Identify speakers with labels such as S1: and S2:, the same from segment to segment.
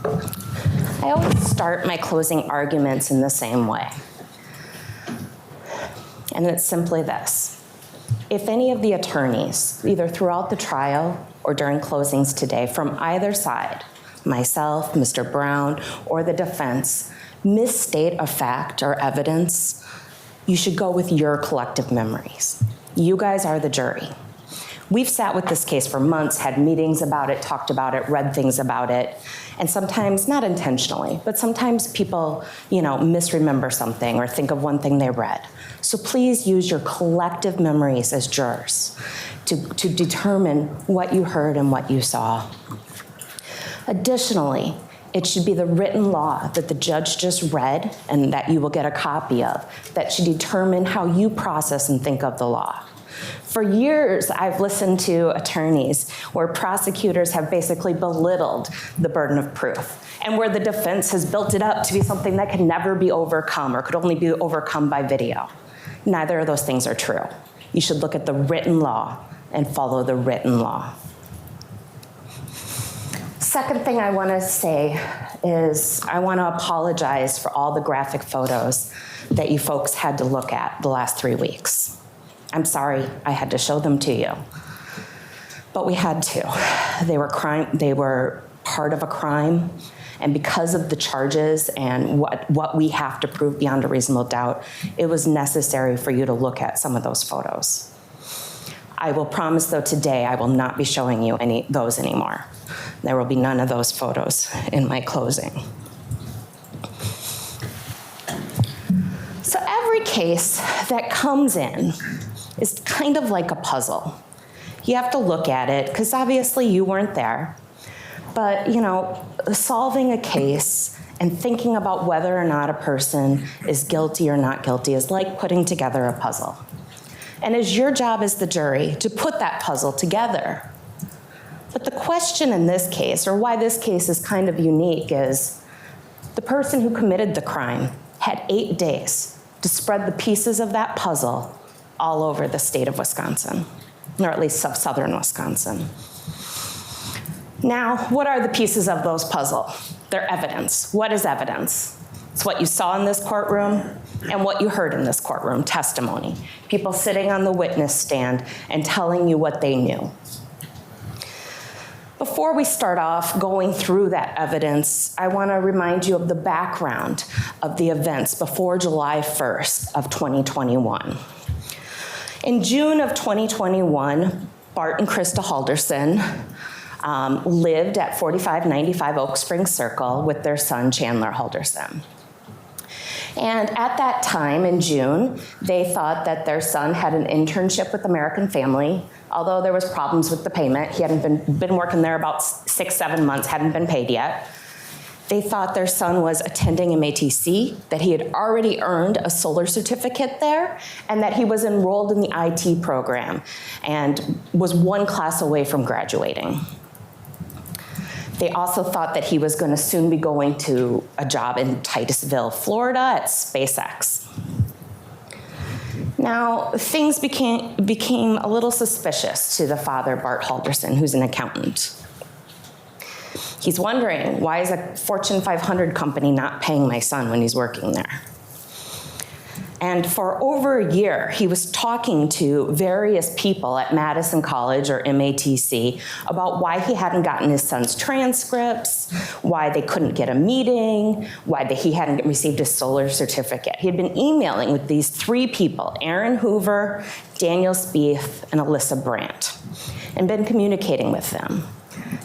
S1: I always start my closing arguments in the same way. And it's simply this. If any of the attorneys, either throughout the trial or during closings today, from either side, myself, Mr. Brown, or the defense, misstate a fact or evidence, you should go with your collective memories. You guys are the jury. We've sat with this case for months, had meetings about it, talked about it, read things about it, and sometimes, not intentionally, but sometimes people, misremember something or think of one thing they read. So please use your collective memories as jurors to determine what you heard and what you saw. Additionally, it should be the written law that the judge just read and that you will get a copy of that should determine how you process and think of the law. For years, I've listened to attorneys where prosecutors have basically belittled the burden of proof and where the defense has built it up to be something that can never be overcome or could only be overcome by video. Neither of those things are true. You should look at the written law and follow the written law. Second thing I want to say is I want to apologize for all the graphic photos that you folks had to look at the last 3 weeks. I'm sorry I had to show them to you, but we had to. They were part of a crime, and because of the charges and what we have to prove beyond a reasonable doubt, it was necessary for you to look at some of those photos. I will promise, though, today I will not be showing you those anymore. There will be none of those photos in my closing. So every case that comes in is kind of like a puzzle. You have to look at it, because obviously you weren't there. But, solving a case and thinking about whether or not a person is guilty or not guilty is like putting together a puzzle. And it's your job as the jury to put that puzzle together. But the question in this case, or why this case is kind of unique, is the person who committed the crime had 8 days to spread the pieces of that puzzle all over the state of Wisconsin, or at least southern Wisconsin. Now, what are the pieces of those puzzle? They're evidence. What is evidence? It's what you saw in this courtroom and what you heard in this courtroom, testimony. People sitting on the witness stand and telling you what they knew. Before we start off going through that evidence, I want to remind you of the background of the events before July 1st of 2021. In June of 2021, Bart and Krista Halderson lived at 4595 Oak Springs Circle with their son, Chandler Halderson. And at that time, in June, they thought that their son had an internship with American Family, although there was problems with the payment. He hadn't been working there about 6-7 months, hadn't been paid yet. They thought their son was attending MATC, that he had already earned a solar certificate there, and that he was enrolled in the IT program and was 1 class away from graduating. They also thought that he was going to soon be going to a job in Titusville, Florida at SpaceX. Now, things became a little suspicious to the father, Bart Halderson, who's an accountant. He's wondering, why is a Fortune 500 company not paying my son when he's working there? And for over a year, he was talking to various people at Madison College or MATC about why he hadn't gotten his son's transcripts, why they couldn't get a meeting, why he hadn't received his solar certificate. He had been emailing with these 3 people, Aaron Hoover, Daniel Spieth, and Alyssa Brandt, and been communicating with them.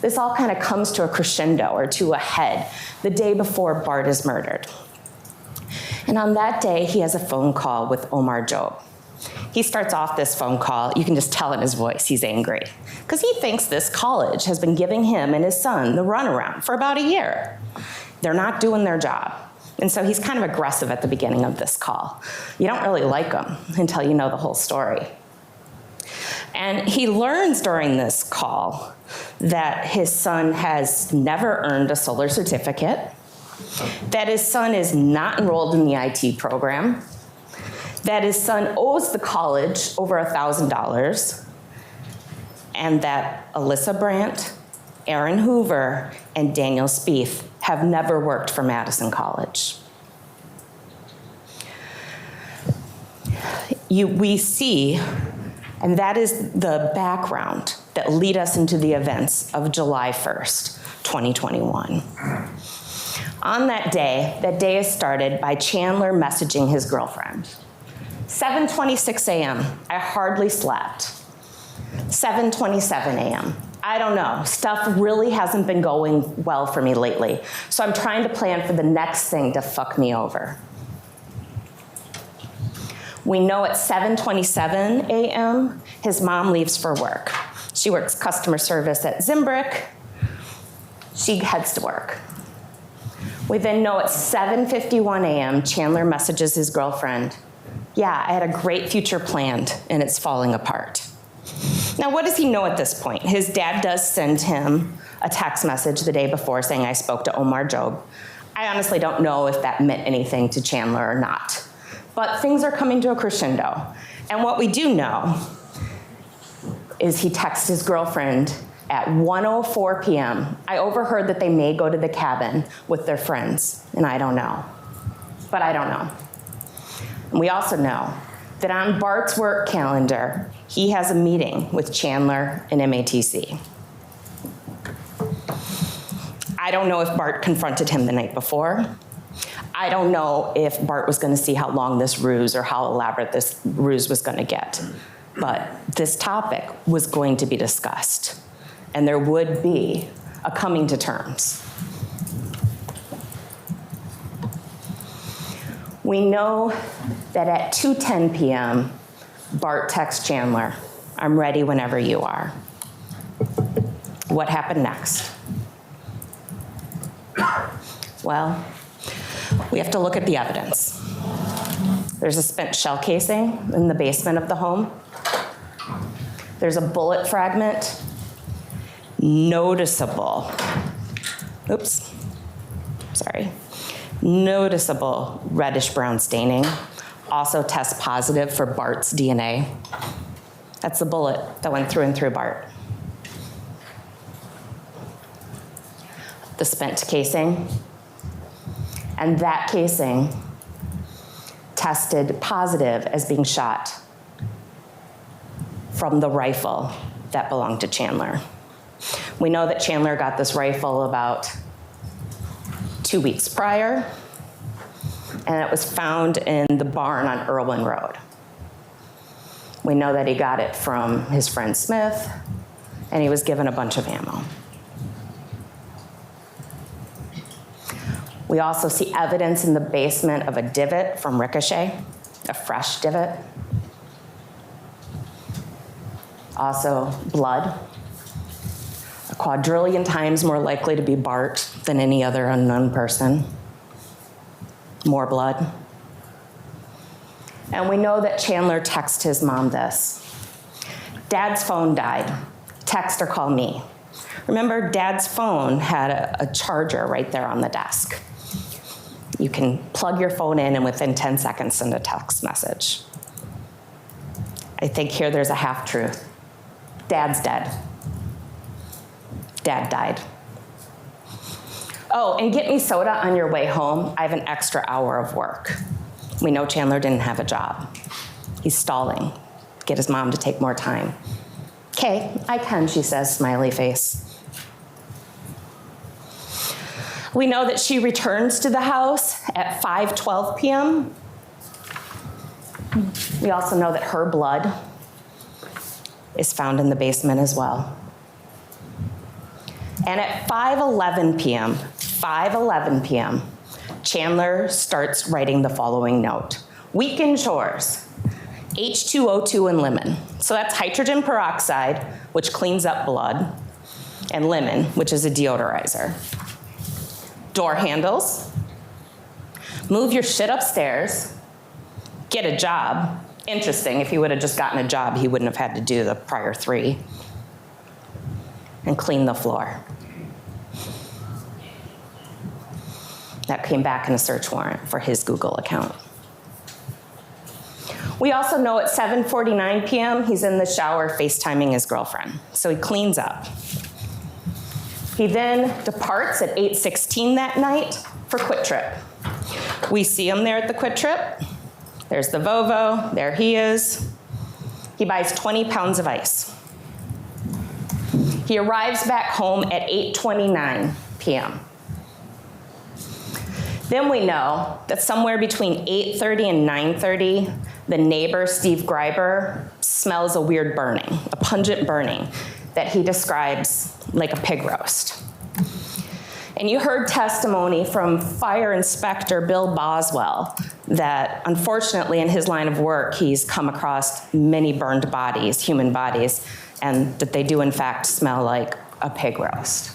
S1: This all kind of comes to a crescendo or to a head the day before Bart is murdered. And on that day, he has a phone call with Omar Job. He starts off this phone call, you can just tell in his voice, he's angry, because he thinks this college has been giving him and his son the runaround for about a year. They're not doing their job. And so he's kind of aggressive at the beginning of this call. You don't really like him until you know the whole story. And he learns during this call that his son has never earned a solar certificate, that his son is not enrolled in the IT program, that his son owes the college over $1,000, and that Alyssa Brandt, Aaron Hoover, and Daniel Spieth have never worked for Madison College. We see, and that is the background that lead us into the events of July 1st, 2021. On that day is started by Chandler messaging his girlfriend. 7:26 a.m., I hardly slept. 7:27 a.m., I don't know, stuff really hasn't been going well for me lately, so I'm trying to plan for the next thing to fuck me over. We know at 7:27 a.m., his mom leaves for work. She works customer service at Dismembered. She heads to work. We then know at 7:51 a.m., Chandler messages his girlfriend, yeah, I had a great future planned and it's falling apart. Now, what does he know at this point? His dad does send him a text message the day before saying, I spoke to Omar Job. I honestly don't know if that meant anything to Chandler or not. But things are coming to a crescendo. And what we do know is he texts his girlfriend at 1:04 p.m. I overheard that they may go to the cabin with their friends, and I don't know. But I don't know. And we also know that on Bart's work calendar, he has a meeting with Chandler and MATC. I don't know if Bart confronted him the night before. I don't know if Bart was going to see how long this ruse or how elaborate this ruse was going to get. But this topic was going to be discussed, and there would be a coming to terms. We know that at 2:10 p.m., Bart texts Chandler, I'm ready whenever you are. What happened next? Well, we have to look at the evidence. There's a spent shell casing in the basement of the home. There's a bullet fragment, noticeable reddish-brown staining, also tests positive for Bart's DNA. That's the bullet that went through and through Bart. The spent casing, and that casing tested positive as being shot from the rifle that belonged to Chandler. We know that Chandler got this rifle about 2 weeks prior, and it was found in the barn on Irwin Road. We know that he got it from his friend Smith, and he was given a bunch of ammo. We also see evidence in the basement of a divot from ricochet, a fresh divot. Also, blood, a quadrillion times more likely to be Bart than any other unknown person. More blood. And we know that Chandler texted his mom this. Dad's phone died. Text or call me. Remember, Dad's phone had a charger right there on the desk. You can plug your phone in and within 10 seconds send a text message. I think here there's a half-truth. Dad's dead. Dad died. Oh, and get me soda on your way home. I have an extra hour of work. We know Chandler didn't have a job. He's stalling. Get his mom to take more time. Okay, I can, she says, smiley face. We know that she returns to the house at 5:12 p.m. We also know that her blood is found in the basement as well. And at 5:11 p.m., Chandler starts writing the following note. Weekend chores, H2O2 and lemon. So that's hydrogen peroxide, which cleans up blood, and lemon, which is a deodorizer. Door handles, move your shit upstairs, get a job. Interesting, if he would have just gotten a job, he wouldn't have had to do the prior 3. And clean the floor. That came back in a search warrant for his Google account. We also know at 7:49 p.m., he's in the shower FaceTiming his girlfriend. So he cleans up. He then departs at 8:16 that night for Quit Trip. We see him there at the Quit Trip. There's the Volvo, there he is. He buys 20 pounds of ice. He arrives back home at 8:29 p.m. Then we know that somewhere between 8:30 and 9:30, the neighbor, Steve Greiber, smells a weird burning, a pungent burning that he describes like a pig roast. And you heard testimony from Fire Inspector Bill Boswell that unfortunately in his line of work, he's come across many burned bodies, human bodies, and that they do in fact smell like a pig roast.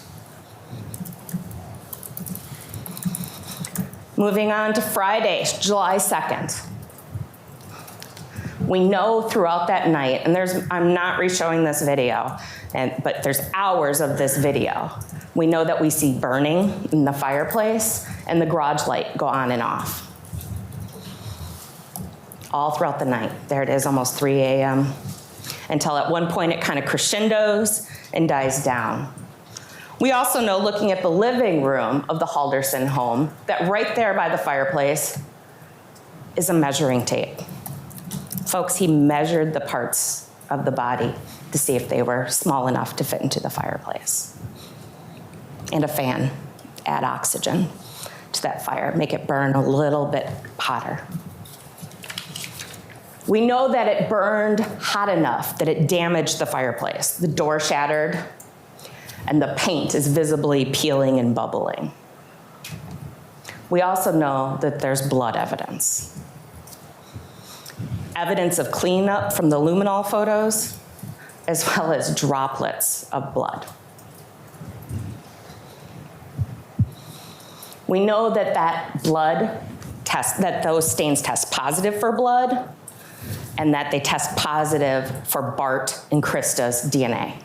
S1: Moving on to Friday, July 2nd. We know throughout that night, and I'm not re-showing this video, but there's hours of this video. We know that we see burning in the fireplace and the garage light go on and off. All throughout the night. There it is, almost 3 a.m. Until at one point it kind of crescendos and dies down. We also know, looking at the living room of the Halderson home, that right there by the fireplace is a measuring tape. Folks, he measured the parts of the body to see if they were small enough to fit into the fireplace. And a fan, add oxygen to that fire, make it burn a little bit hotter. We know that it burned hot enough that it damaged the fireplace. The door shattered, and the paint is visibly peeling and bubbling. We also know that there's blood evidence. Evidence of cleanup from the luminol photos, as well as droplets of blood. We know that that those stains test positive for blood, and that they test positive for Bart and Krista's DNA.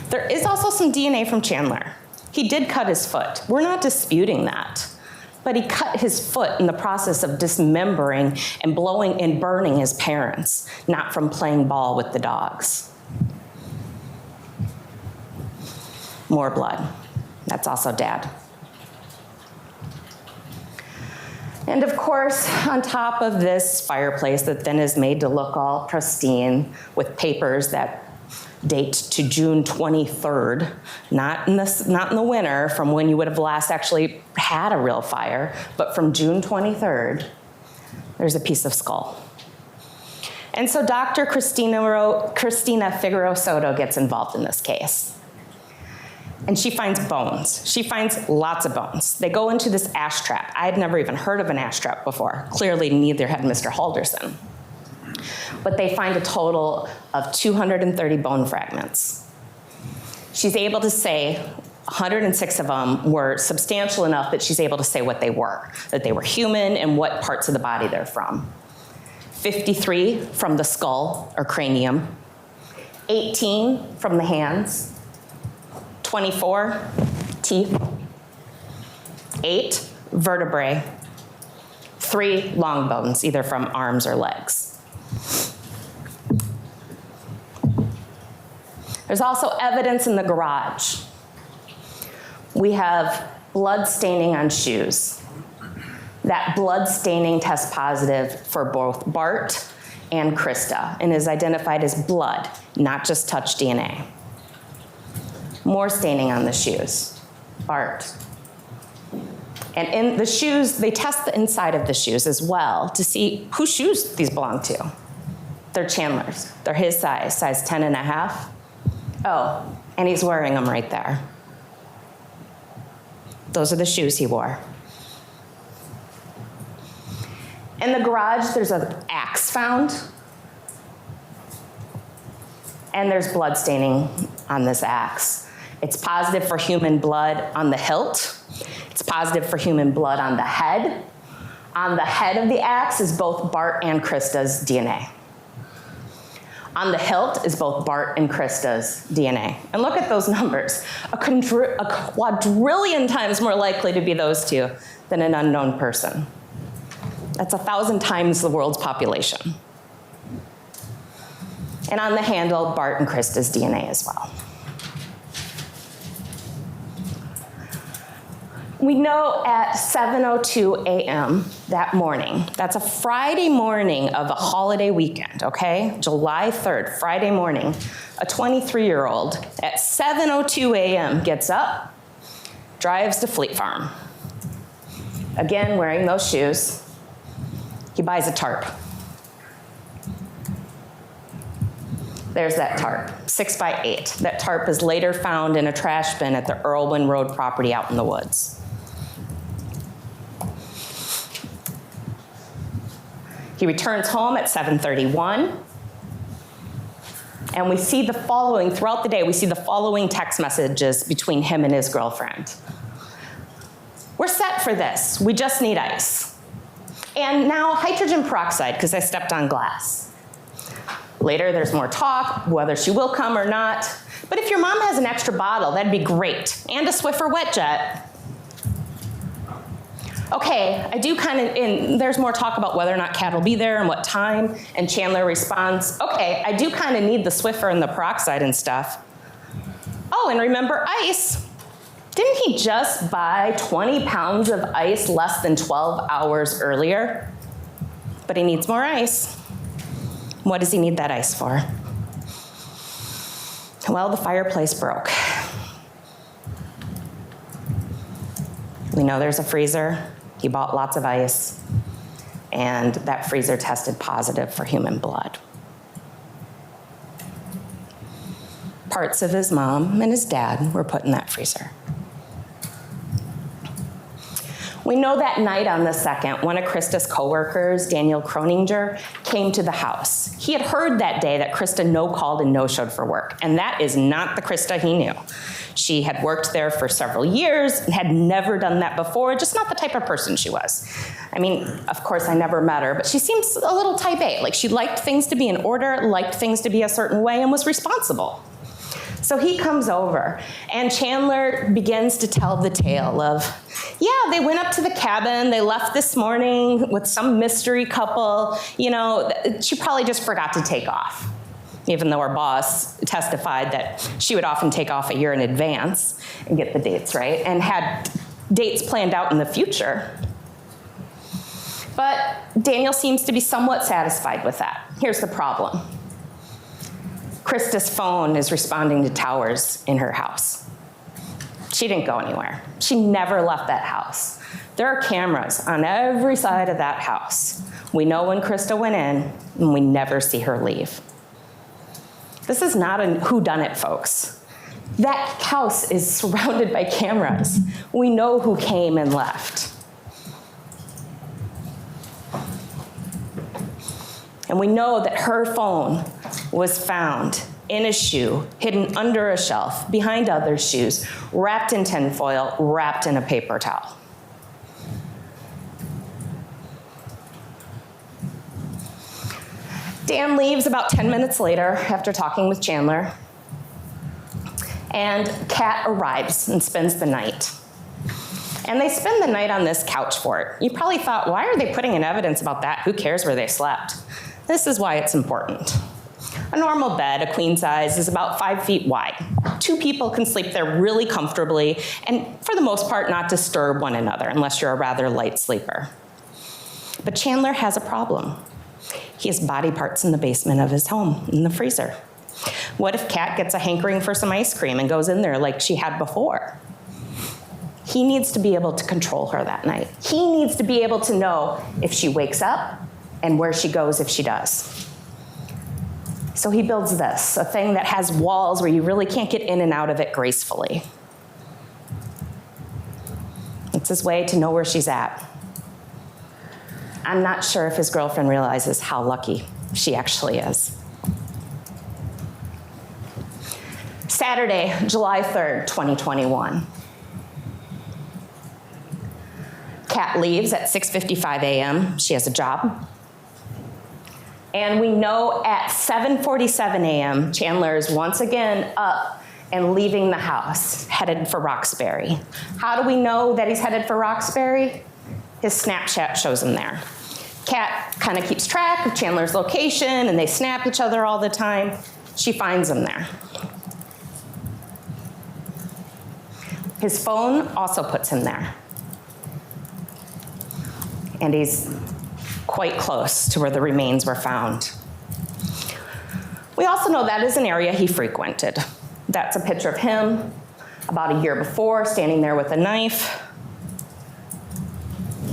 S1: There is also some DNA from Chandler. He did cut his foot. We're not disputing that. But he cut his foot in the process of dismembering and blowing and burning his parents, not from playing ball with the dogs. More blood. That's also Dad. And of course, on top of this fireplace that then is made to look all pristine with papers that date to June 23rd, not in the winter from when you would have last actually had a real fire, but from June 23rd, there's a piece of skull. And so Dr. Christina Figueroa Soto gets involved in this case. And she finds bones. She finds lots of bones. They go into this ash trap. I had never even heard of an ash trap before. Clearly, neither had Mr. Halderson. But they find a total of 230 bone fragments. She's able to say 106 of them were substantial enough that she's able to say what they were, that they were human and what parts of the body they're from. 53 from the skull or cranium, 18 from the hands, 24 teeth, 8 vertebrae, 3 long bones, either from arms or legs. There's also evidence in the garage. We have blood staining on shoes. That blood staining tests positive for both Bart and Krista and is identified as blood, not just touch DNA. More staining on the shoes, Bart. And in the shoes, they test the inside of the shoes as well to see whose shoes these belong to. They're Chandler's. They're his size 10.5. Oh, and he's wearing them right there. Those are the shoes he wore. In the garage, there's an axe found. And there's blood staining on this axe. It's positive for human blood on the hilt. It's positive for human blood on the head. On the head of the axe is both Bart and Krista's DNA. On the hilt is both Bart and Krista's DNA. And look at those numbers. A quadrillion times more likely to be those two than an unknown person. That's 1,000 times the world's population. And on the handle, Bart and Krista's DNA as well. We know at 7:02 a.m. that morning, that's a Friday morning of a holiday weekend, okay? July 3rd, Friday morning, a 23-year-old at 7:02 a.m. gets up, drives to Fleet Farm. Again, wearing those shoes, he buys a tarp. There's that tarp, 6x8. That tarp is later found in a trash bin at the Irwin Road property out in the woods. He returns home at 7:31, and we see the following, throughout the day, we see the following text messages between him and his girlfriend. We're set for this, we just need ice. And now hydrogen peroxide, because I stepped on glass. Later, there's more talk, whether she will come or not. But if your mom has an extra bottle, that'd be great, and a Swiffer wet jet. Okay, I do kind of, and there's more talk about whether or not Kat will be there and what time, and Chandler responds, okay, I do kind of need the Swiffer and the peroxide and stuff. Oh, and remember ice. Didn't he just buy 20 pounds of ice less than 12 hours earlier? But he needs more ice. What does he need that ice for? Well, the fireplace broke. We know there's a freezer. He bought lots of ice, and that freezer tested positive for human blood. Parts of his mom and his dad were put in that freezer. We know that night on the 2nd, one of Krista's coworkers, Daniel Croninger, came to the house. He had heard that day that Krista no-called and no-showed for work, and that is not the Krista he knew. She had worked there for several years, had never done that before, just not the type of person she was. I mean, of course, I never met her, but she seems a little type A. Like, she liked things to be in order, liked things to be a certain way, and was responsible. So he comes over, and Chandler begins to tell the tale of, yeah, they went up to the cabin, they left this morning with some mystery couple, you know, she probably just forgot to take off. Even though our boss testified that she would often take off a year in advance and get the dates right, and had dates planned out in the future. But Daniel seems to be somewhat satisfied with that. Here's the problem. Krista's phone is responding to towers in her house. She didn't go anywhere. She never left that house. There are cameras on every side of that house. We know when Krista went in, and we never see her leave. This is not a whodunit, folks. That house is surrounded by cameras. We know who came and left. And we know that her phone was found in a shoe, hidden under a shelf, behind other shoes, wrapped in tinfoil, wrapped in a paper towel. Dan leaves about 10 minutes later after talking with Chandler, and Kat arrives and spends the night. And they spend the night on this couch fort. You probably thought, why are they putting in evidence about that? Who cares where they slept? This is why it's important. A normal bed, a queen size, is about 5 feet wide. 2 people can sleep there really comfortably, and for the most part, not disturb one another, unless you're a rather light sleeper. But Chandler has a problem. He has body parts in the basement of his home, in the freezer. What if Kat gets a hankering for some ice cream and goes in there like she had before? He needs to be able to control her that night. He needs to be able to know if she wakes up and where she goes if she does. So he builds this, a thing that has walls where you really can't get in and out of it gracefully. It's his way to know where she's at. I'm not sure if his girlfriend realizes how lucky she actually is. Saturday, July 3rd, 2021. Kat leaves at 6:55 a.m. She has a job. And we know at 7:47 a.m., Chandler is once again up and leaving the house, headed for Roxbury. How do we know that he's headed for Roxbury? His Snapchat shows him there. Kat kind of keeps track of Chandler's location, and they snap each other all the time. She finds him there. His phone also puts him there. and he's quite close to where the remains were found. We also know that is an area he frequented. That's a picture of him about a year before, standing there with a knife.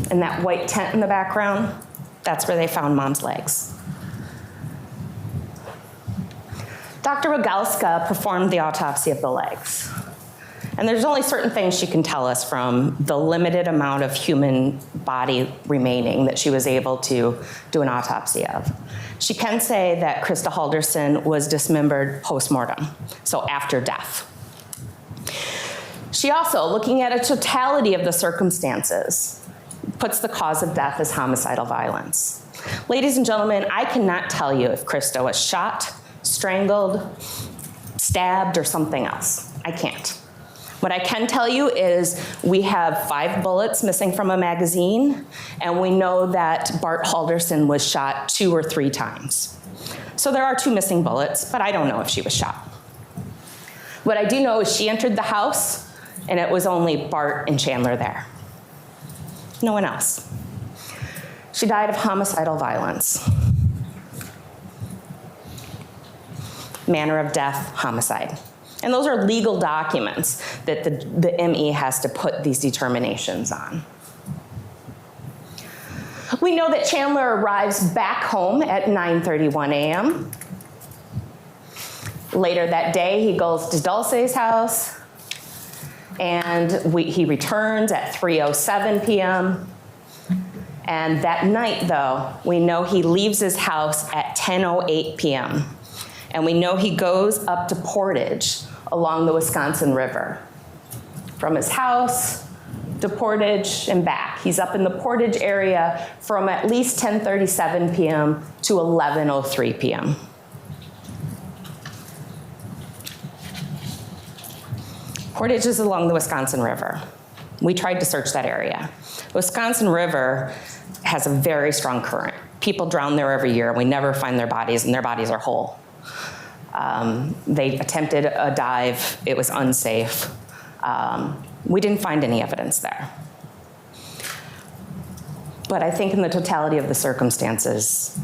S1: And that white tent in the background, that's where they found Mom's legs. Dr. Rogalska performed the autopsy of the legs. And there's only certain things she can tell us from the limited amount of human body remaining that she was able to do an autopsy of. She can say that Krista Halderson was dismembered post-mortem, so after death. She also, looking at a totality of the circumstances, puts the cause of death as homicidal violence. Ladies and gentlemen, I cannot tell you if Krista was shot, strangled, stabbed, or something else. I can't. What I can tell you is we have 5 bullets missing from a magazine, and we know that Bart Halderson was shot 2 or 3 times. So there are 2 missing bullets, but I don't know if she was shot. What I do know is she entered the house, and it was only Bart and Chandler there. No one else. She died of homicidal violence. Manner of death, homicide. And those are legal documents that the ME has to put these determinations on. We know that Chandler arrives back home at 9:31 a.m. Later that day, he goes to Dulce's house, and he returns at 3:07 p.m. And that night, though, we know he leaves his house at 10:08 p.m. And we know he goes up to Portage along the Wisconsin River. From his house to Portage and back. He's up in the Portage area from at least 10:37 p.m. to 11:03 p.m. Portage is along the Wisconsin River. We tried to search that area. The Wisconsin River has a very strong current. People drown there every year, and we never find their bodies, and their bodies are whole. They attempted a dive. It was unsafe. We didn't find any evidence there. But I think in the totality of the circumstances,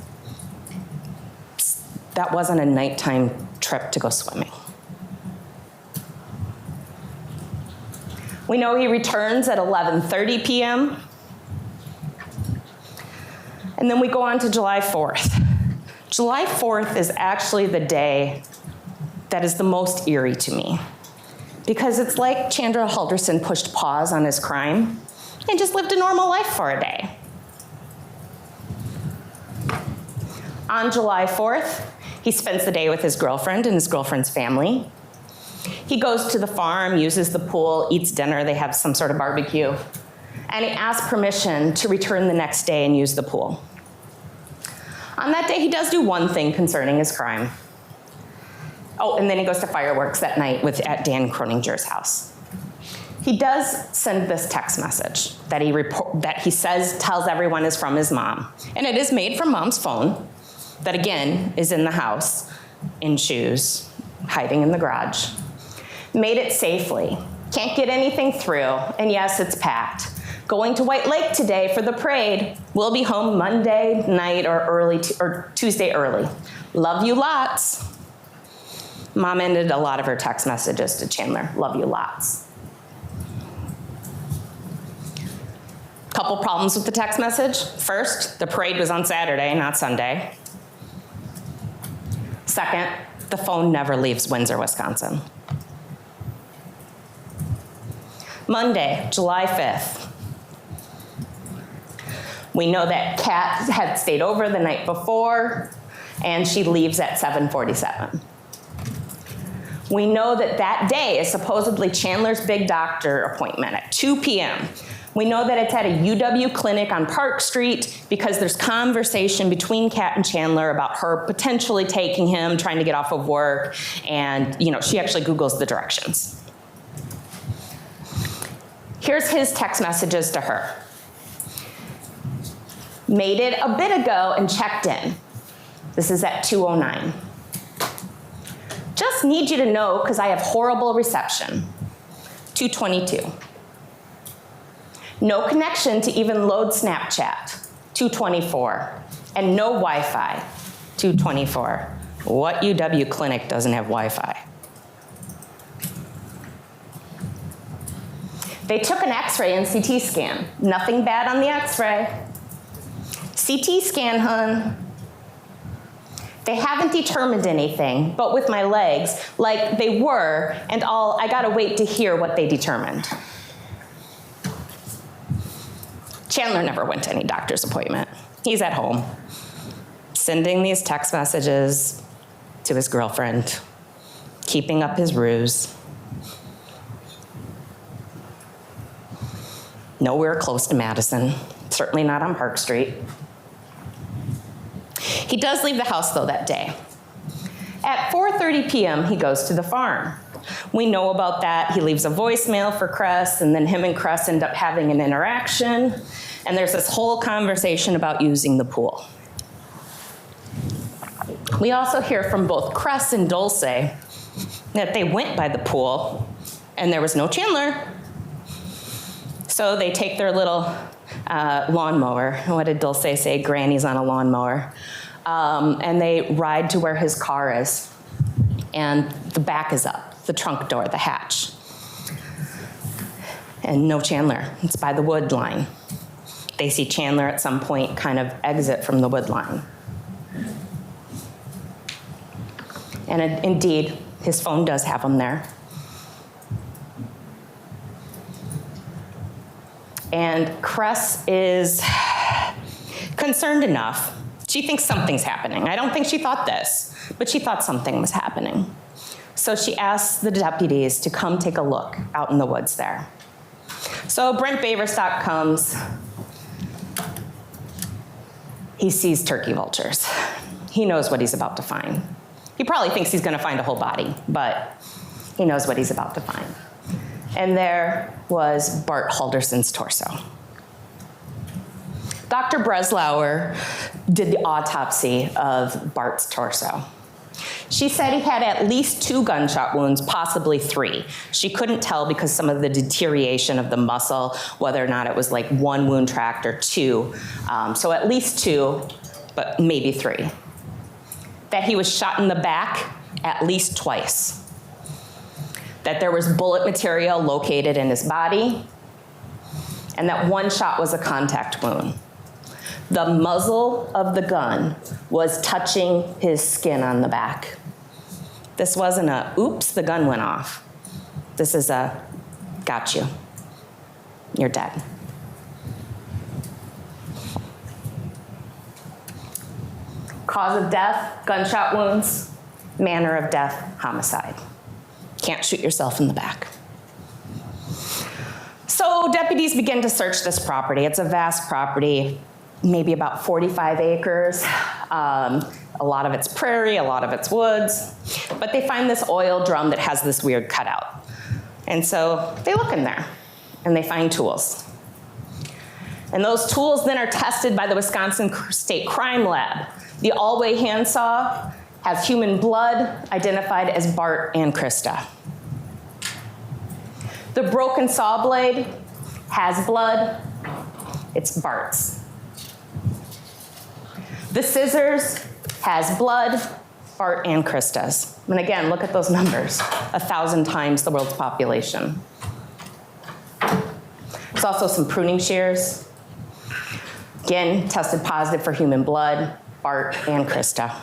S1: that wasn't a nighttime trip to go swimming. We know he returns at 11:30 p.m. And then we go on to July 4th. July 4th is actually the day that is the most eerie to me, because it's like Chandler Halderson pushed pause on his crime and just lived a normal life for a day. On July 4th, he spends the day with his girlfriend and his girlfriend's family. He goes to the farm, uses the pool, eats dinner, they have some sort of barbecue, and he asks permission to return the next day and use the pool. On that day, he does do one thing concerning his crime. Oh, and then he goes to fireworks that night at Dan Croninger's house. He does send this text message that he says tells everyone is from his mom. And it is made from Mom's phone that, again, is in the house, in shoes, hiding in the garage. Made it safely. Can't get anything through, and yes, it's packed. Going to White Lake today for the parade. We'll be home Monday night or Tuesday early. Love you lots. Mom ended a lot of her text messages to Chandler. Love you lots. Couple problems with the text message. First, the parade was on Saturday, not Sunday. Second, the phone never leaves Windsor, Wisconsin. Monday, July 5th. We know that Kat had stayed over the night before, and she leaves at 7:47. We know that that day is supposedly Chandler's big doctor appointment at 2 p.m. We know that it's at a UW clinic on Park Street because there's conversation between Kat and Chandler about her potentially taking him, trying to get off of work, and she actually Googles the directions. Here's his text messages to her. Made it a bit ago and checked in. This is at 2:09. Just need you to know because I have horrible reception. 2:22. No connection to even load Snapchat, 224. And no Wi-Fi, 224. What UW clinic doesn't have Wi-Fi? They took an X-ray and CT scan. Nothing bad on the X-ray. CT scan, hun. They haven't determined anything, but with my legs, like they were, and I gotta wait to hear what they determined. Chandler never went to any doctor's appointment. He's at home, sending these text messages to his girlfriend, keeping up his ruse. Nowhere close to Madison, certainly not on Park Street. He does leave the house, though, that day. At 4:30 p.m., he goes to the farm. We know about that. He leaves a voicemail for Kress, and then him and Kress end up having an interaction, and there's this whole conversation about using the pool. We also hear from both Kress and Dulce that they went by the pool, and there was no Chandler. So they take their little lawnmower. What did Dulce say? Granny's on a lawnmower. And they ride to where his car is. And the back is up, the trunk door, the hatch. And no Chandler. It's by the wood line. They see Chandler at some point kind of exit from the wood line. And indeed, his phone does have him there. And Kress is concerned enough. She thinks something's happening. I don't think she thought this, but she thought something was happening. So she asks the deputies to come take a look out in the woods there. So Brent Baverstock comes. He sees turkey vultures. He knows what he's about to find. He probably thinks he's gonna find a whole body, but he knows what he's about to find. And there was Bart Halderson's torso. Dr. Breslauer did the autopsy of Bart's torso. She said he had at least 2 gunshot wounds, possibly 3. She couldn't tell because some of the deterioration of the muscle, whether or not it was like 1 wound tract or 2. So at least 2, but maybe 3. That he was shot in the back at least twice. That there was bullet material located in his body, and that 1 shot was a contact wound. The muzzle of the gun was touching his skin on the back. This wasn't a, oops, the gun went off. This is a, got you. You're dead. Cause of death, gunshot wounds. Manner of death, homicide. Can't shoot yourself in the back. So deputies begin to search this property. It's a vast property, maybe about 45 acres. A lot of it's prairie, a lot of it's woods. But they find this oil drum that has this weird cutout. And so they look in there and they find tools. And those tools then are tested by the Wisconsin State Crime Lab. The all-way handsaw has human blood identified as Bart and Krista. The broken saw blade has blood. It's Bart's. The scissors has blood, Bart and Krista's. And again, look at those numbers, 1,000 times the world's population. There's also some pruning shears. Again, tested positive for human blood, Bart and Krista.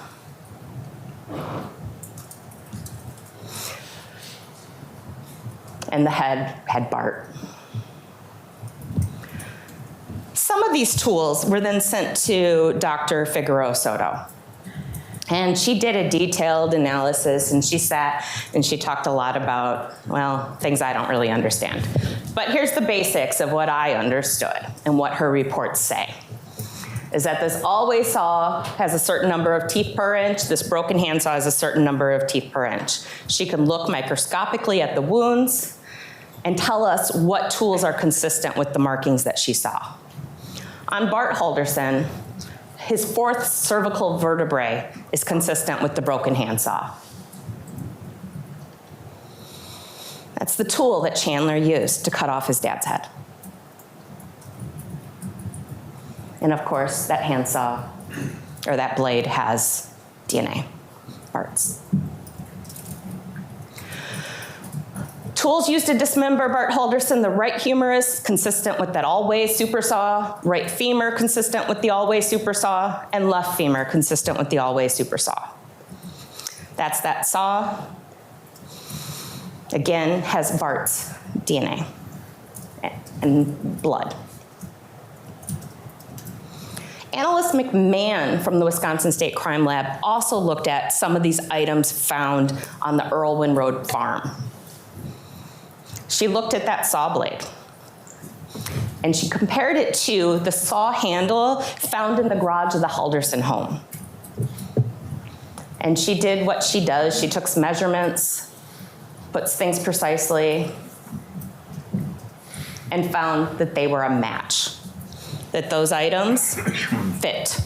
S1: And the head had Bart. Some of these tools were then sent to Dr. Figueroa Soto. And she did a detailed analysis, and she sat and she talked a lot about, well, things I don't really understand. But here's the basics of what I understood and what her reports say. Is that this all-way saw has a certain number of teeth per inch, this broken handsaw has a certain number of teeth per inch. She can look microscopically at the wounds and tell us what tools are consistent with the markings that she saw. On Bart Halderson, his 4th cervical vertebrae is consistent with the broken handsaw. That's the tool that Chandler used to cut off his dad's head. And of course, that handsaw, or that blade, has DNA, Bart's. Tools used to dismember Bart Halderson: the right humerus, consistent with that all-way super saw, right femur, consistent with the all-way super saw, and left femur, consistent with the all-way super saw. That's that saw. Again, has Bart's DNA and blood. Analyst McMahon from the Wisconsin State Crime Lab also looked at some of these items found on the Irwin Road farm. She looked at that saw blade, and she compared it to the saw handle found in the garage of the Halderson home. And she did what she does. She took some measurements, puts things precisely, and found that they were a match, that those items fit.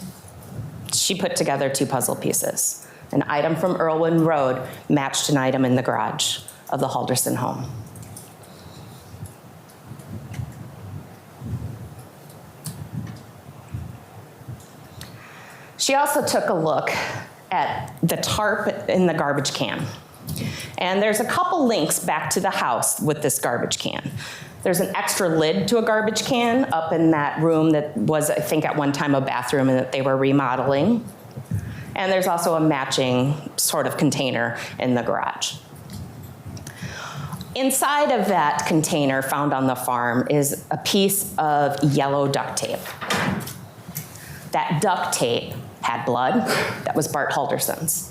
S1: She put together two puzzle pieces. An item from Irwin Road matched an item in the garage of the Halderson home. She also took a look at the tarp in the garbage can. And there's a couple links back to the house with this garbage can. There's an extra lid to a garbage can up in that room that was, I think, at one time a bathroom and that they were remodeling. And there's also a matching sort of container in the garage. Inside of that container found on the farm is a piece of yellow duct tape. That duct tape had blood that was Bart Halderson's.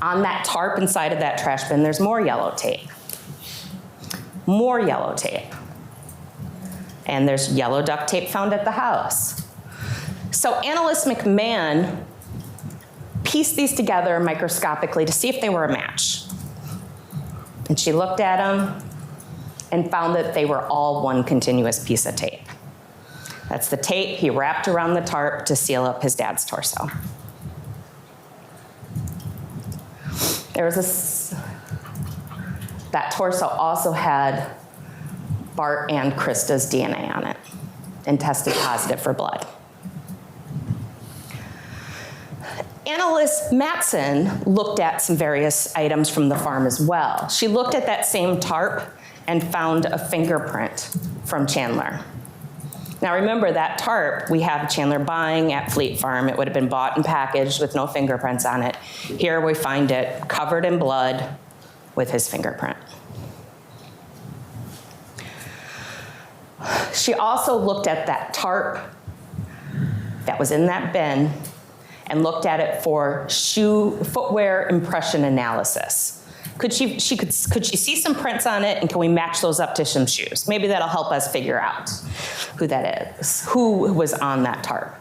S1: On that tarp inside of that trash bin, there's more yellow tape. More yellow tape. And there's yellow duct tape found at the house. So Analyst McMahon pieced these together microscopically to see if they were a match. And she looked at them and found that they were all one continuous piece of tape. That's the tape he wrapped around the tarp to seal up his dad's torso. That torso also had Bart and Krista's DNA on it and tested positive for blood. Analyst Matson looked at some various items from the farm as well. She looked at that same tarp and found a fingerprint from Chandler. Now remember, that tarp we have Chandler buying at Fleet Farm. It would have been bought and packaged with no fingerprints on it. Here we find it covered in blood with his fingerprint. She also looked at that tarp that was in that bin and looked at it for footwear impression analysis. Could she see some prints on it, and can we match those up to some shoes? Maybe that'll help us figure out who that is, who was on that tarp.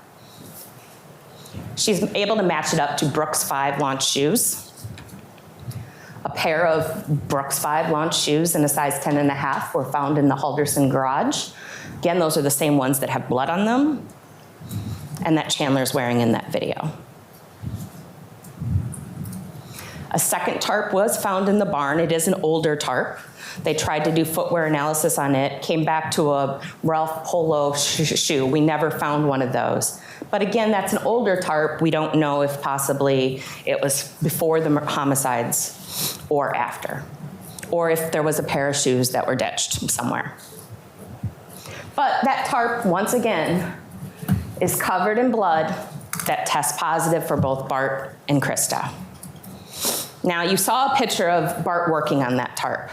S1: She's able to match it up to Brooks 5 launch shoes. A pair of Brooks 5 launch shoes in a size 10.5 were found in the Halderson garage. Again, those are the same ones that have blood on them and that Chandler's wearing in that video. A second tarp was found in the barn. It is an older tarp. They tried to do footwear analysis on it, came back to a Ralph Polo shoe. We never found one of those. But again, that's an older tarp. We don't know if possibly it was before the homicides or after, or if there was a pair of shoes that were ditched somewhere. But that tarp, once again, is covered in blood that tests positive for both Bart and Krista. Now, you saw a picture of Bart working on that tarp.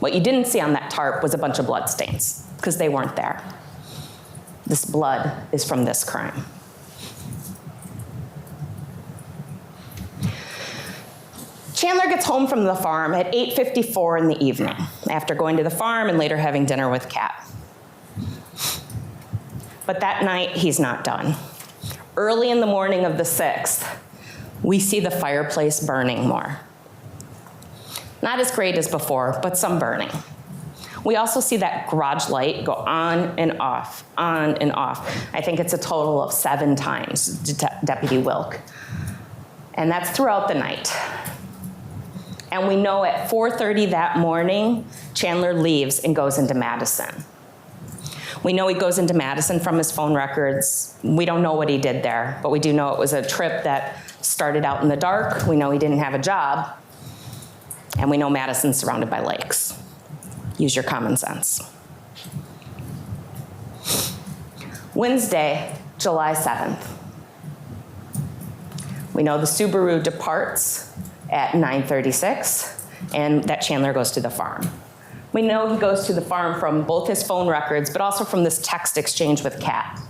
S1: What you didn't see on that tarp was a bunch of blood stains, because they weren't there. This blood is from this crime. Chandler gets home from the farm at 8:54 in the evening, after going to the farm and later having dinner with Kat. But that night, he's not done. Early in the morning of the 6th, we see the fireplace burning more. Not as great as before, but some burning. We also see that garage light go on and off, on and off. I think it's a total of 7 times, Deputy Wilk. And that's throughout the night. And we know at 4:30 that morning, Chandler leaves and goes into Madison. We know he goes into Madison from his phone records. We don't know what he did there, but we do know it was a trip that started out in the dark. We know he didn't have a job. And we know Madison's surrounded by lakes. Use your common sense. Wednesday, July 7th. We know the Subaru departs at 9:36 and that Chandler goes to the farm. We know he goes to the farm from both his phone records, but also from this text exchange with Kat.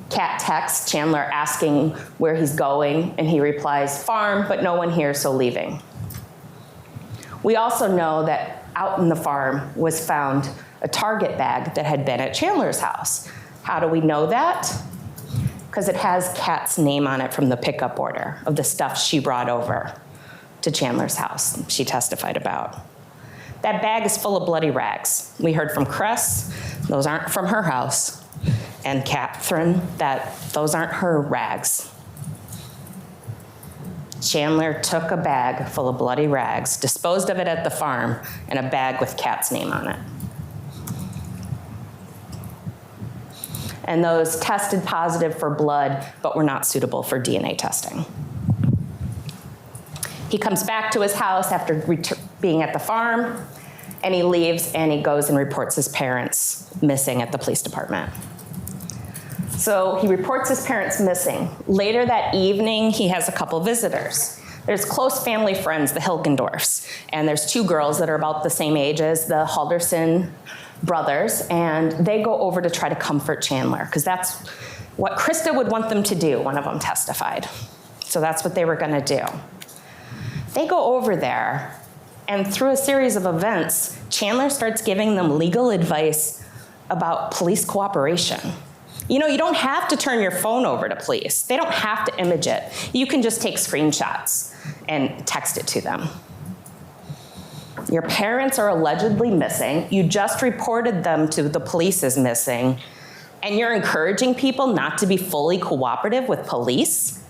S1: Kat texts Chandler asking where he's going, and he replies, farm, but no one here, so leaving. We also know that out in the farm was found a Target bag that had been at Chandler's house. How do we know that? Because it has Kat's name on it from the pickup order of the stuff she brought over to Chandler's house, she testified about. That bag is full of bloody rags. We heard from Chris, those aren't from her house, and Catherine, that those aren't her rags. Chandler took a bag full of bloody rags, disposed of it at the farm, and a bag with Kat's name on it. And those tested positive for blood, but were not suitable for DNA testing. He comes back to his house after being at the farm, and he leaves and he goes and reports his parents missing at the police department. So he reports his parents missing. Later that evening, he has a couple visitors. There's close family friends, the Hilgendorfs, and there's two girls that are about the same age as the Halderson brothers, and they go over to try to comfort Chandler, because that's what Krista would want them to do, one of them testified. So that's what they were gonna do. They go over there, and through a series of events, Chandler starts giving them legal advice about police cooperation. You know, you don't have to turn your phone over to police. They don't have to image it. You can just take screenshots and text it to them. Your parents are allegedly missing. You just reported them to the police as missing, and you're encouraging people not to be fully cooperative with police?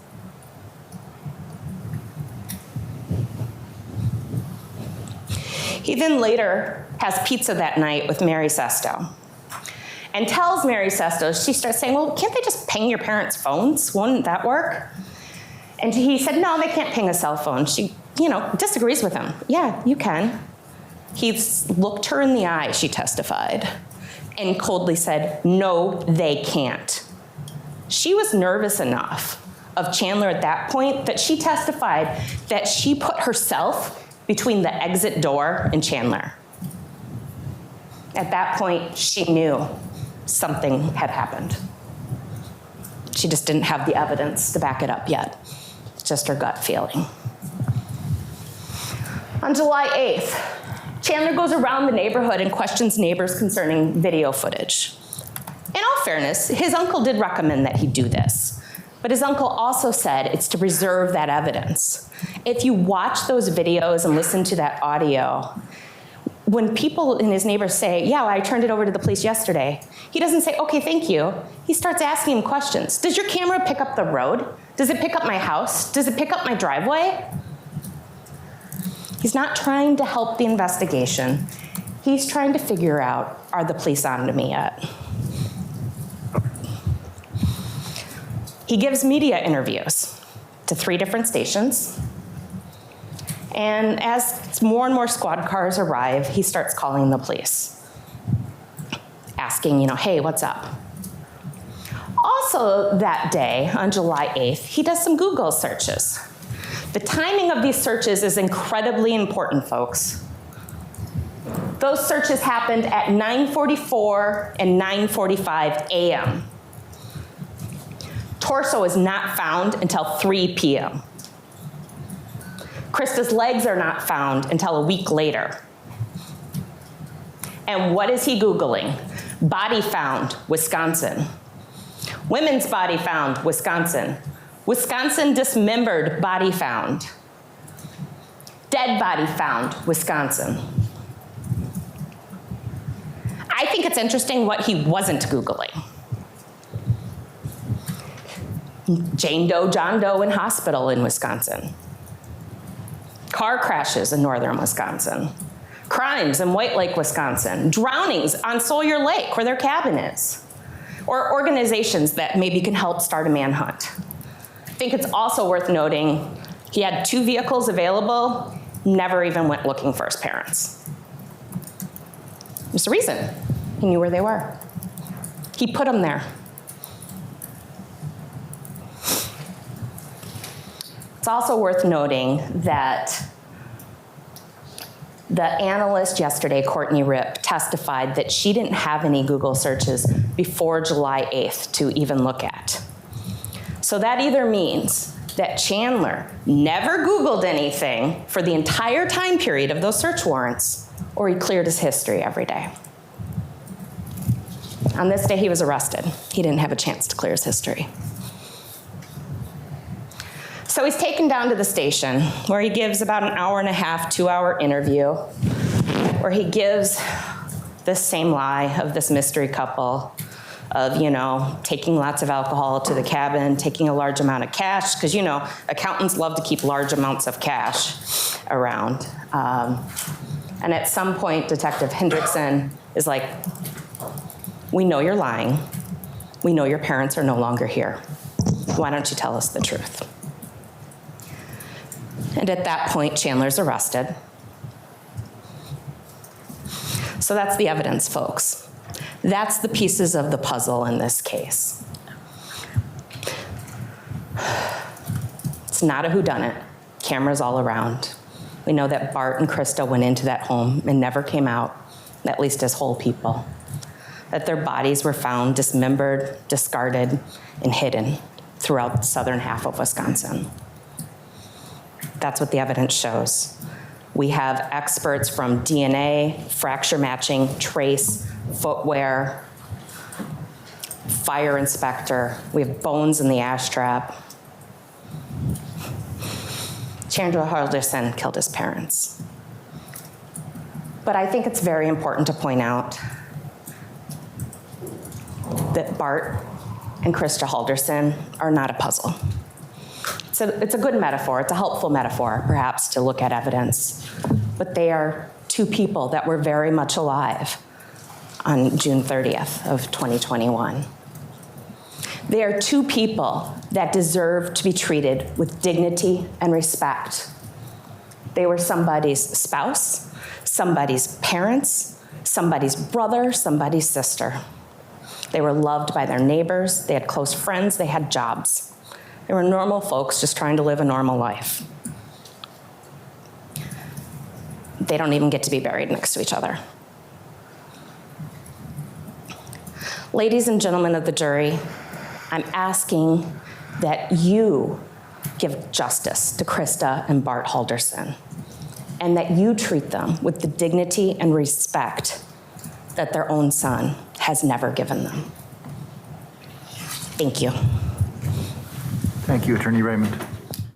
S1: He then later has pizza that night with Mary Sesto and tells Mary Sesto, she starts saying, well, can't they just ping your parents' phones? Wouldn't that work? And he said, no, they can't ping a cell phone. She, disagrees with him. Yeah, you can. He looked her in the eye, she testified, and coldly said, no, they can't. She was nervous enough of Chandler at that point that she testified that she put herself between the exit door and Chandler. At that point, she knew something had happened. She just didn't have the evidence to back it up yet. Just her gut feeling. On July 8th, Chandler goes around the neighborhood and questions neighbors concerning video footage. In all fairness, his uncle did recommend that he do this, but his uncle also said it's to preserve that evidence. If you watch those videos and listen to that audio, when people and his neighbors say, yeah, I turned it over to the police yesterday, he doesn't say, okay, thank you. He starts asking him questions. Does your camera pick up the road? Does it pick up my house? Does it pick up my driveway? He's not trying to help the investigation. He's trying to figure out, are the police on to me yet? He gives media interviews to 3 different stations. And as more and more squad cars arrive, he starts calling the police, asking, hey, what's up? Also that day, on July 8th, he does some Google searches. The timing of these searches is incredibly important, folks. Those searches happened at 9:44 and 9:45 a.m. Torso is not found until 3 p.m. Krista's legs are not found until a week later. And what is he Googling? Body found, Wisconsin. Women's body found, Wisconsin. Wisconsin dismembered body found. Dead body found, Wisconsin. I think it's interesting what he wasn't Googling. Jane Doe, John Doe in hospital in Wisconsin. Car crashes in northern Wisconsin. crimes in White Lake, Wisconsin, drownings on Sawyer Lake where their cabin is, or organizations that maybe can help start a manhunt. I think it's also worth noting he had 2 vehicles available, never even went looking for his parents. There's a reason. He knew where they were. He put them there. It's also worth noting that the analyst yesterday, Courtney Ripp, testified that she didn't have any Google searches before July 8th to even look at. So that either means that Chandler never Googled anything for the entire time period of those search warrants, or he cleared his history every day. On this day he was arrested. He didn't have a chance to clear his history. So he's taken down to the station where he gives about an hour and a half, 2-hour interview where he gives this same lie of this mystery couple of, you know, taking lots of alcohol to the cabin, taking a large amount of cash, because, you know, accountants love to keep large amounts of cash around. And at some point, Detective Hendrickson is like, we know you're lying. We know your parents are no longer here. Why don't you tell us the truth? And at that point, Chandler's arrested. So that's the evidence, folks. That's the pieces of the puzzle in this case. It's not a whodunit. Cameras all around. We know that Bart and Krista went into that home and never came out, at least as whole people. That their bodies were found dismembered, discarded, and hidden throughout the southern half of Wisconsin. That's what the evidence shows. We have experts from DNA, fracture matching, trace, footwear, fire inspector. We have bones in the ash trap. Chandler Halderson killed his parents. But I think it's very important to point out that Bart and Krista Halderson are not a puzzle. It's a good metaphor. It's a helpful metaphor, perhaps, to look at evidence. But they are 2 people that were very much alive on June 30th of 2021. They are 2 people that deserve to be treated with dignity and respect. They were somebody's spouse, somebody's parents, somebody's brother, somebody's sister. They were loved by their neighbors, they had close friends, they had jobs. They were normal folks just trying to live a normal life. They don't even get to be buried next to each other. Ladies and gentlemen of the jury, I'm asking that you give justice to Krista and Bart Halderson, and that you treat them with the dignity and respect that their own son has never given them. Thank you.
S2: Thank you, Attorney Raymond.